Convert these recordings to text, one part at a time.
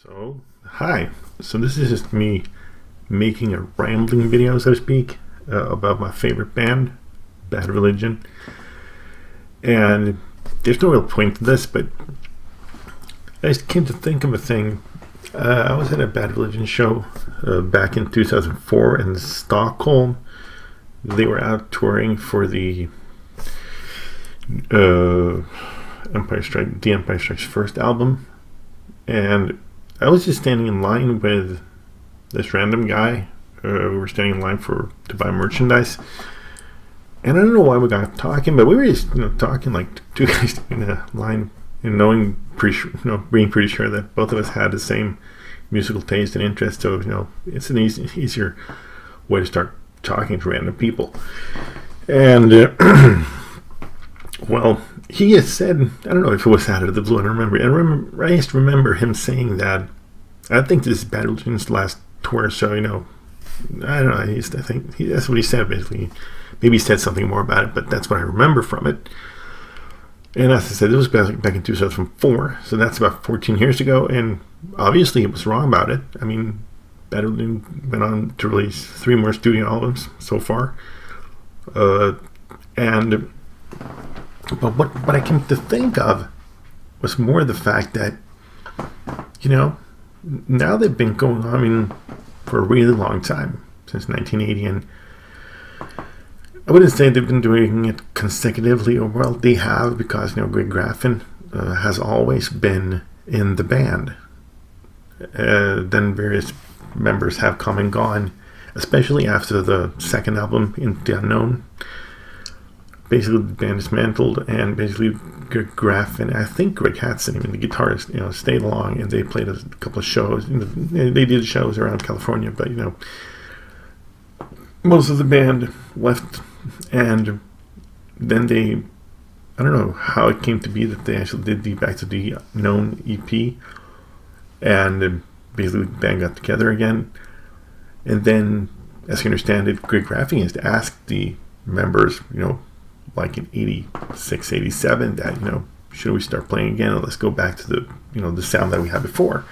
So, hi. So this is just me making a rambling video, so to speak, about my favorite band, Bad Religion. And there's no real point to this, but I just came to think of a thing. I was at a Bad Religion show back in 2004 in Stockholm. They were out touring for the Empire Strikes First album, and I was just standing in line with this random guy. We were standing in line to buy merchandise, and I don't know why we got talking, but we were just talking like two guys in a line, and being pretty sure that both of us had the same musical taste and interest. So it's an easier way to start talking to random people. And well, he has said, I don't know if it was out of the blue, I just remember him saying that, I think this is Bad Religion's last tour, so, I don't know, that's what he said, basically. Maybe he said something more about it, but that's what I remember from it. And as I said, it was back in 2004, so that's about 14 years ago, and obviously he was wrong about it. I mean, Bad Religion went on to release 3 more studio albums so far. But what I came to think of was more the fact that, now they've been going on, for a really long time, since 1980, and I wouldn't say they've been doing it consecutively, or well, they have, because, Greg Graffin has always been in the band. Then various members have come and gone, especially after the second album, In the Unknown. Basically, the band dismantled, and basically Greg Graffin, I think Greg Hatson, even the guitarist, stayed along, and they played a couple of shows. They did shows around California, but most of the band left, and then I don't know how it came to be that they actually did the Back to the Unknown EP, and basically the band got together again. And then, as I understand it, Greg Graffin has asked the members, like in 86, 87, that, should we start playing again, or let's go back to the sound that we had before.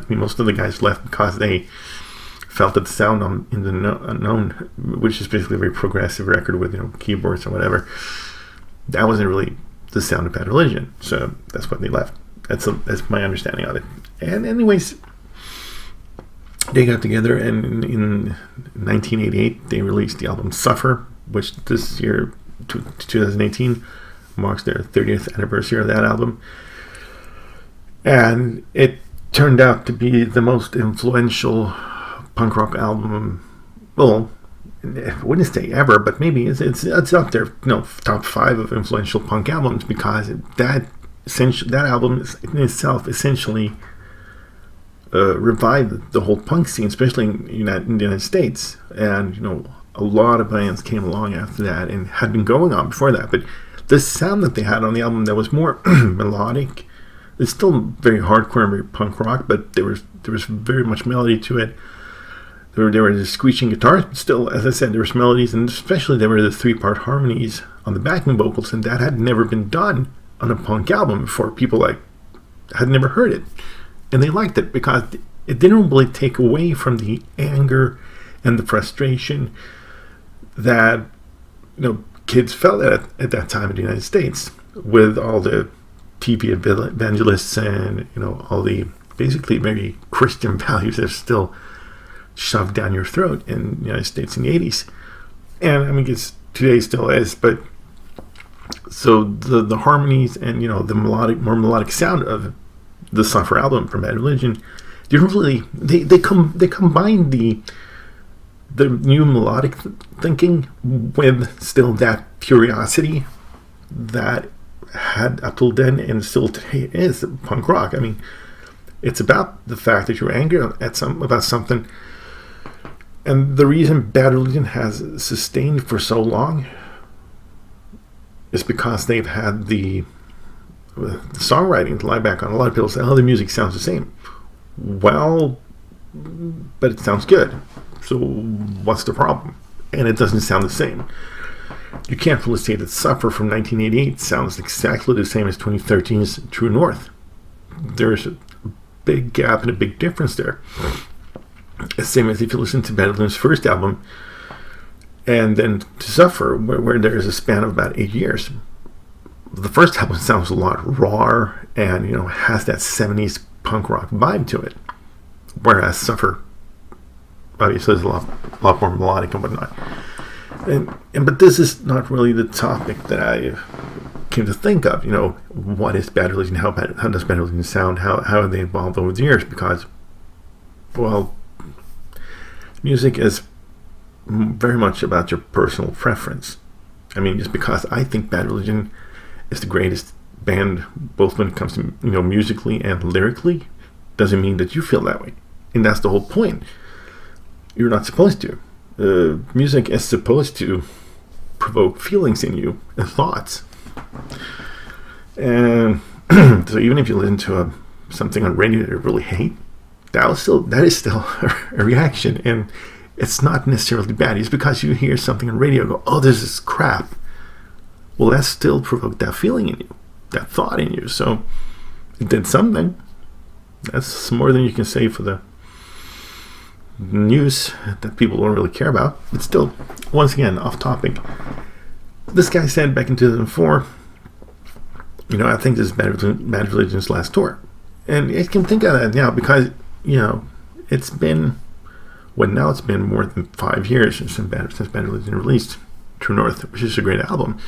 Most of the guys left because they felt that the sound in the Unknown, which is basically a very progressive record with, keyboards or whatever, that wasn't really the sound of Bad Religion. So that's why they left. That's my understanding of it. And anyways, they got together, and in 1988 they released the album Suffer, which this year, 2018, marks their 30th anniversary of that album. And it turned out to be the most influential punk rock album, well, I wouldn't say ever, but maybe it's up there, top 5 of influential punk albums, because that album in itself essentially revived the whole punk scene, especially in the United States. And a lot of bands came along after that and had been going on before that, but the sound that they had on the album that was more melodic, it's still very hardcore and very punk rock, but there was very much melody to it. There were the screeching guitars, but still, as I said, there was melodies, and especially there were the 3-part harmonies on the backing vocals, and that had never been done on a punk album before. People had never heard it, and they liked it because it didn't really take away from the anger and the frustration that kids felt at that time in the United States, with all the TV evangelists and all the basically very Christian values that are still shoved down your throat in the United States in the 80s. And today still is, but so the harmonies and the more melodic sound of the Suffer album from Bad Religion didn't really, they combined the new melodic thinking with still that curiosity that had up till then and still today is punk rock. It's about the fact that you're angry about something. And the reason Bad Religion has sustained for so long is because they've had the songwriting to lie back on. A lot of people say, the music sounds the same. Well, but it sounds good. So what's the problem? And it doesn't sound the same. You can't really say that Suffer from 1988 sounds exactly the same as 2013's True North. there's a big gap and a big difference there. Same as if you listen to Bad Religion's first album and then to Suffer, where there's a span of about 8 years. The first album sounds a lot raw and, has that 70s punk rock vibe to it. Whereas Suffer obviously is a lot more melodic and whatnot. But this is not really the topic that I came to think of. What is Bad Religion? How does Bad Religion sound? How have they evolved over the years? Because, well, music is very much about your personal preference. I mean, just because I think Bad Religion is the greatest band, both when it comes to musically and lyrically, doesn't mean that you feel that way. And that's the whole point. You're not supposed to. Music is supposed to provoke feelings in you and thoughts. And so even if you listen to something on radio that you really hate, that is still a reaction, and it's not necessarily bad. It's because you hear something on radio and go, oh, this is crap. Well, that still provoked that feeling in you, that thought in you. So it did something. That's more than you can say for the news that people don't really care about. But still, once again, off topic. This guy said back in 2004, I think this is Bad Religion's last tour. And I can think of that now because, it's been more than 5 years since Bad Religion released True North, which is a great album.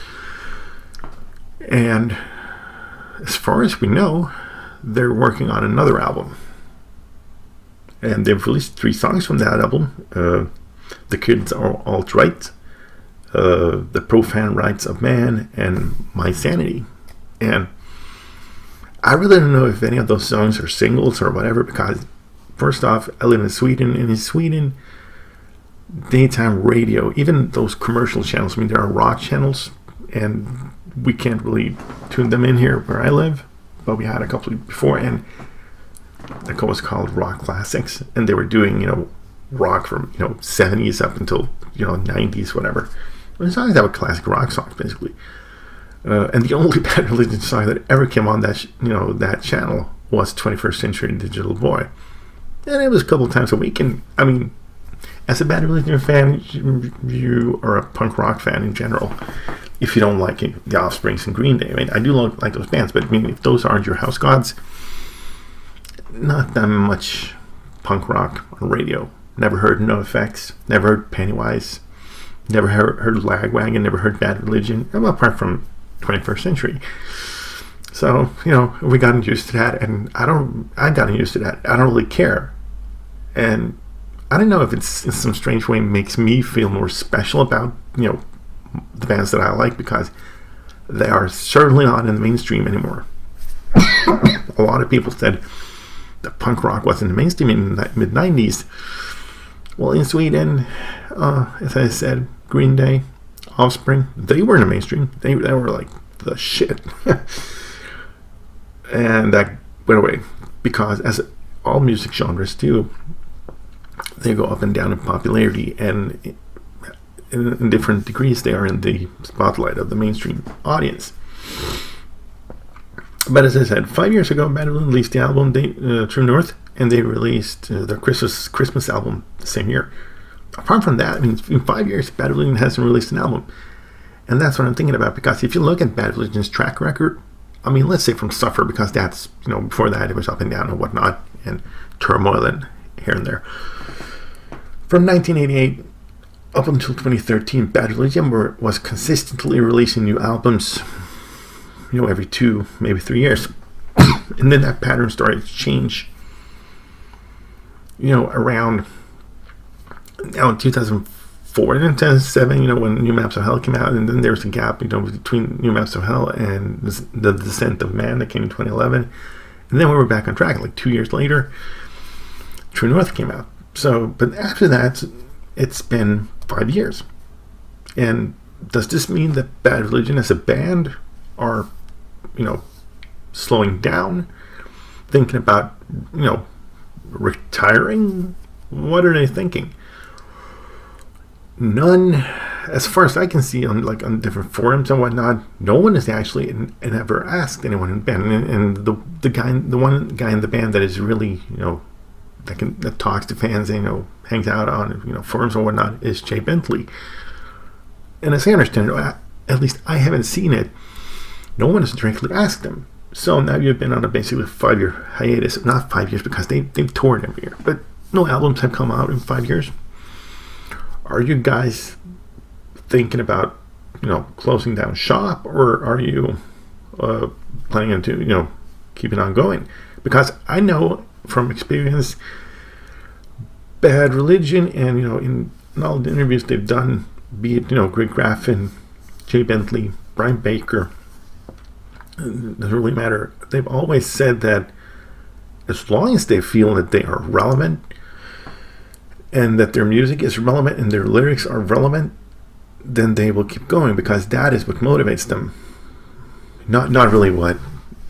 And as far as we know, they're working on another album. And they've released 3 songs from that album. The Kids Are Alt-Right, The Profane Rights of Man, and My Sanity. And I really don't know if any of those songs are singles or whatever, because first off, I live in Sweden, and in Sweden, daytime radio, even those commercial channels, there are rock channels, and we can't really tune them in here where I live, but we had a couple before, and that was called Rock Classics, and they were doing, rock from, 70s up until, 90s, whatever. And songs that were classic rock songs, basically. And the only Bad Religion song that ever came on that, that channel was 21st Century Digital Boy. And it was a couple of times a week, and, as a Bad Religion fan, you are a punk rock fan in general. If you don't like The Offsprings and Green Day. I do like those bands, but if those aren't your house gods, not that much punk rock on radio. Never heard No Effects, never heard Pennywise, never heard Lagwagon, never heard Bad Religion, apart from 21st Century. So, we gotten used to that, and I gotten used to that. I don't really care. And I don't know if it's in some strange way makes me feel more special about, the bands that I like, because they are certainly not in the mainstream anymore. A lot of people said that punk rock was in the mainstream in the mid-90s. Well, in Sweden, as I said, Green Day, Offspring, they were in the mainstream. They were like the shit. And that went away, because as all music genres do, they go up and down in popularity, and in different degrees they are in the spotlight of the mainstream audience. But as I said, 5 years ago, Bad Religion released the album True North, and they released their Christmas album the same year. Apart from that, in 5 years, Bad Religion hasn't released an album. And that's what I'm thinking about, because if you look at Bad Religion's track record, let's say from Suffer, because that's, before that it was up and down and whatnot, and turmoil and here and there. From 1988 up until 2013, Bad Religion was consistently releasing new albums, every 2, maybe 3 years. And then that pattern started to change, around 2004 and 2007, when New Maps of Hell came out, and then there was a gap, between New Maps of Hell and The Descent of Man that came in 2011. And then we were back on track, like 2 years later, True North came out. So, but after that, it's been 5 years. And does this mean that Bad Religion as a band are, slowing down, thinking about, retiring? What are they thinking? None as far as I can see on different forums and whatnot, no one has actually ever asked anyone in the band. And the one guy in the band that is really, that talks to fans and, hangs out on, forums and whatnot is Jay Bentley. And as I understand it, at least I haven't seen it, no one has directly asked him. So now you've been on a basically 5-year hiatus. Not 5 years, because they've toured every year, but no albums have come out in 5 years. Are you guys thinking about, closing down shop, or are you planning to, keep it on going? Because I know from experience, Bad Religion, and in all the interviews they've done, be it Greg Graffin, Jay Bentley, Brian Baker, it doesn't really matter. They've always said that as long as they feel that they are relevant, and that their music is relevant and their lyrics are relevant, then they will keep going, because that is what motivates them. Not really what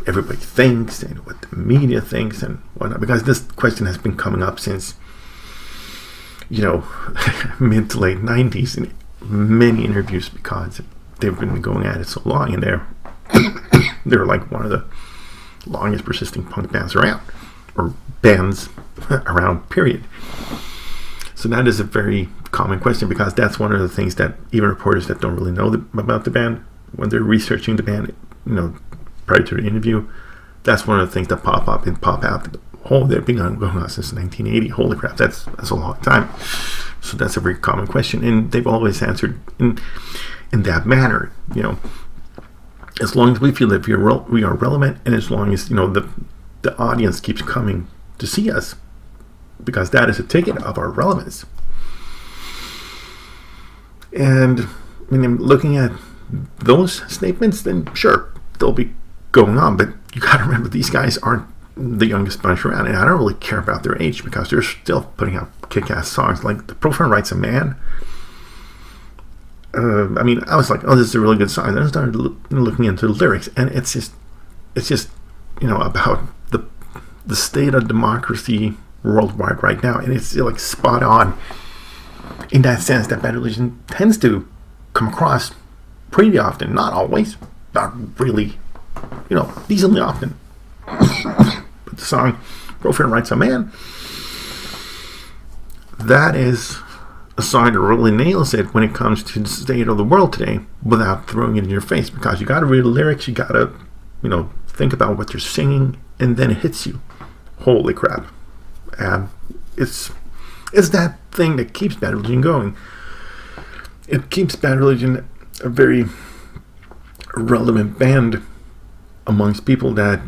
everybody thinks and what the media thinks and whatnot, because this question has been coming up since mid to late 90s in many interviews, because they've been going at it so long, and they're like one of the longest persisting punk bands around, or bands around, period. So that is a very common question, because that's one of the things that even reporters that don't really know about the band, when they're researching the band, prior to the interview, that's one of the things that pop out. They've been going on since 1980. Holy crap, that's a long time. So that's a very common question, and they've always answered in that manner. As long as we feel that we are relevant, and as long as the audience keeps coming to see us, because that is a ticket of our relevance. And looking at those statements, then sure, they'll be going on. But you got to remember, these guys aren't the youngest bunch around, and I don't really care about their age, because they're still putting out kick-ass songs. Like the Profane Rights of Man. I was like, oh, this is a really good song. Then I started looking into the lyrics, and it's just about the state of democracy worldwide right now, and it's like spot on in that sense that Bad Religion tends to come across pretty often, not always, not really, decently often. But the song Profane Rights of Man, that is a song that really nails it when it comes to the state of the world today, without throwing it in your face, because you got to read the lyrics, you got to think about what you're singing, and then it hits you. Holy crap. And it's that thing that keeps Bad Religion going. It keeps Bad Religion a very relevant band amongst people that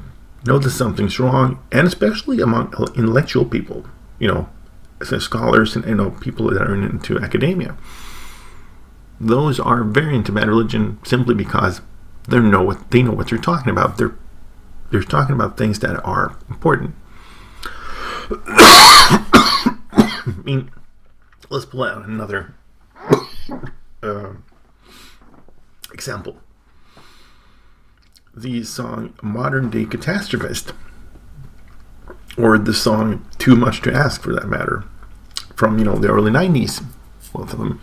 know that something's wrong, and especially among intellectual people, as scholars and people that are into academia. Those are very into Bad Religion simply because they know what they're talking about. They're talking about things that are important. Let's pull out another example. The song Modern Day Catastrophist, or the song Too Much to Ask, for that matter, from the early 90s. Both of them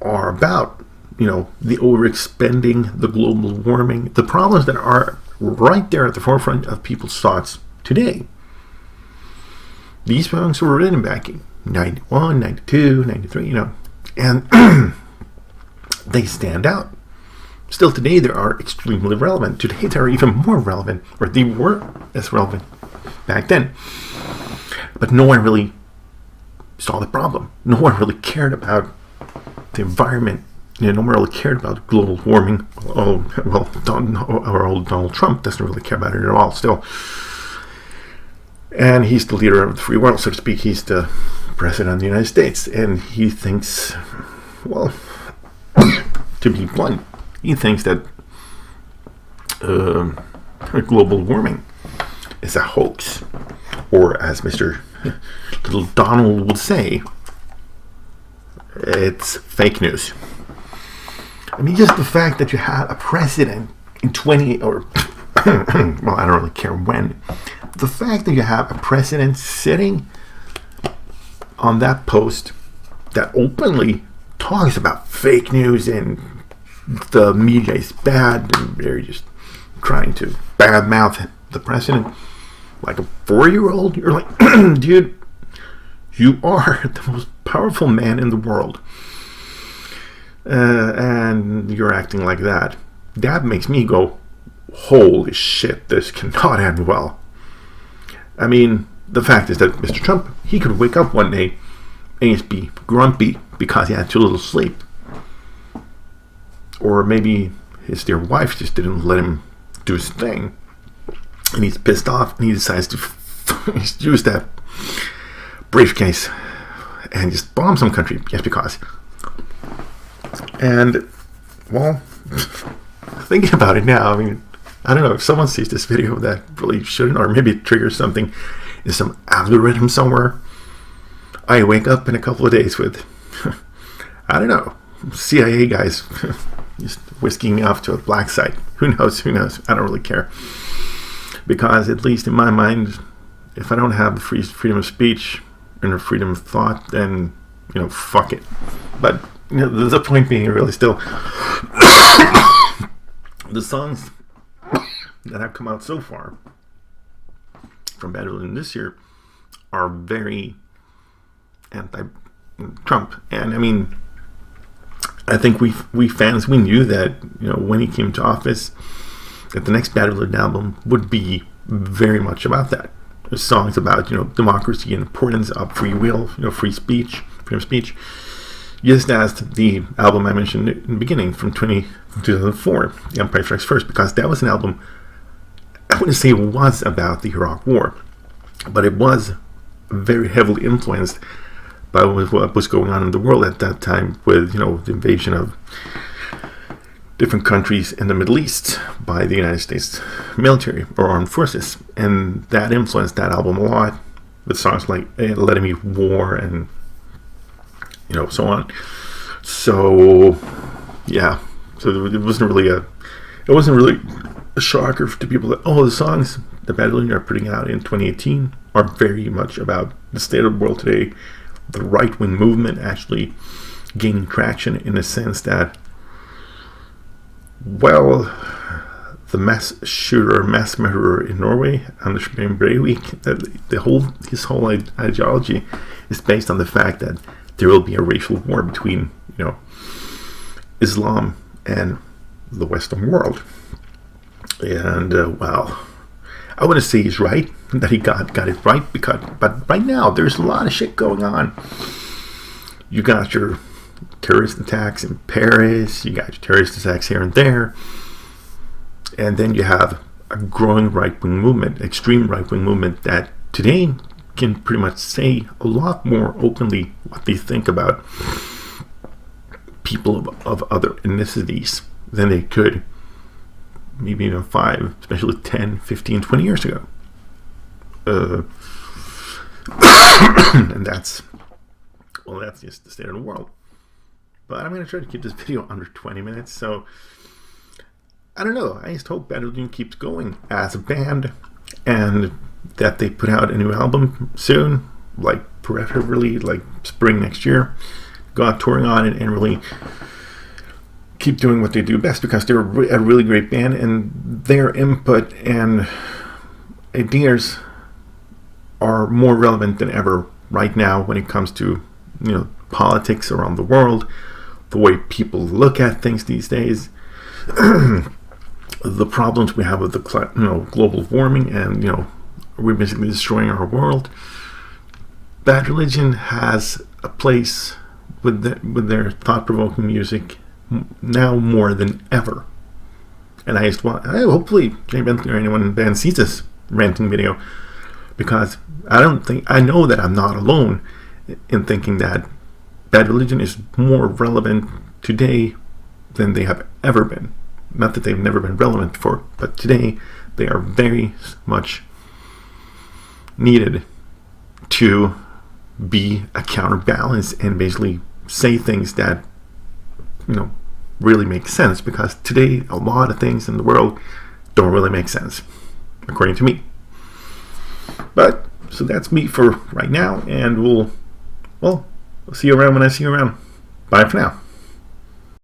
are about the overexpending, the global warming, the problems that are right there at the forefront of people's thoughts today. These songs were written back in 91, 92, 93, and they stand out. Still today, they are extremely relevant. Today, they're even more relevant, or they were as relevant back then. But no one really saw the problem. No one really cared about the environment. No one really cared about global warming. Our old Donald Trump doesn't really care about it at all still. And he's the leader of the free world, so to speak. He's the president of the United States. And he thinks, to be blunt, he thinks that global warming is a hoax. Or as Mr. Little Donald would say, it's fake news. Just the fact that you had a president in 20, or I don't really care when, the fact that you have a president sitting on that post that openly talks about fake news and the media is bad, and they're just trying to badmouth the president like a 4-year-old. You're like, dude, you are the most powerful man in the world, and you're acting like that. That makes me go, holy shit, this cannot end well. I mean, the fact is that Mr. Trump, he could wake up one day and just be grumpy because he had too little sleep. Or maybe his dear wife just didn't let him do his thing. And he's pissed off and he decides to use that briefcase and just bomb some country just because. And, well, thinking about it now, I mean, I don't know, if someone sees this video that really shouldn't, or maybe it triggers something in some algorithm somewhere, I wake up in a couple of days with, I don't know, CIA guys just whisking me off to a black site. Who knows? I don't really care. Because at least in my mind, if I don't have the freedom of speech and the freedom of thought, then, fuck it. But, the point being really still, the songs that have come out so far from Bad Religion this year are very anti-Trump. And I mean, I think we fans, we knew that, when he came to office, that the next Bad Religion album would be very much about that. There's songs about, democracy and importance of free will, free speech, freedom of speech. Just as the album I mentioned in the beginning from 2004, The Empire Strikes First, because that was an album, I wouldn't say it was about the Iraq War, but it was very heavily influenced by what was going on in the world at that time with, the invasion of different countries in the Middle East by the United States military or armed forces. And that influenced that album a lot with songs like Let Me War and, so on. So, yeah. So it wasn't really a shocker to people that, the songs that Bad Religion are putting out in 2018 are very much about the state of the world today, the right-wing movement actually gaining traction in the sense that, well, the mass murderer in Norway, Anders Breivik, his whole ideology is based on the fact that there will be a racial war between, Islam and the Western world. And, well, I wouldn't say he's right, that he got it right, but right now there's a lot of shit going on. You got your terrorist attacks in Paris, you got your terrorist attacks here and there, and then you have a growing right-wing movement, extreme right-wing movement that today can pretty much say a lot more openly what they think about people of other ethnicities than they could maybe even 5, especially 10, 15, 20 years ago. And that's just the state of the world. But I'm going to try to keep this video under 20 minutes, so I don't know. I just hope Bad Religion keeps going as a band and that they put out a new album soon, like preferably like spring next year. Go out touring on it and really keep doing what they do best, because they're a really great band and their input and ideas are more relevant than ever right now when it comes to politics around the world, the way people look at things these days, the problems we have with the global warming, and we're basically destroying our world. Bad Religion has a place with their thought-provoking music now more than ever. And I hopefully Jay Bentley or anyone in the band sees this ranting video, because I know that I'm not alone in thinking that Bad Religion is more relevant today than they have ever been. Not that they've never been relevant before, but today they are very much needed to be a counterbalance and basically say things that really make sense, because today a lot of things in the world don't really make sense, according to me. But so that's me for right now, and we'll see you around when I see you around. Bye for now.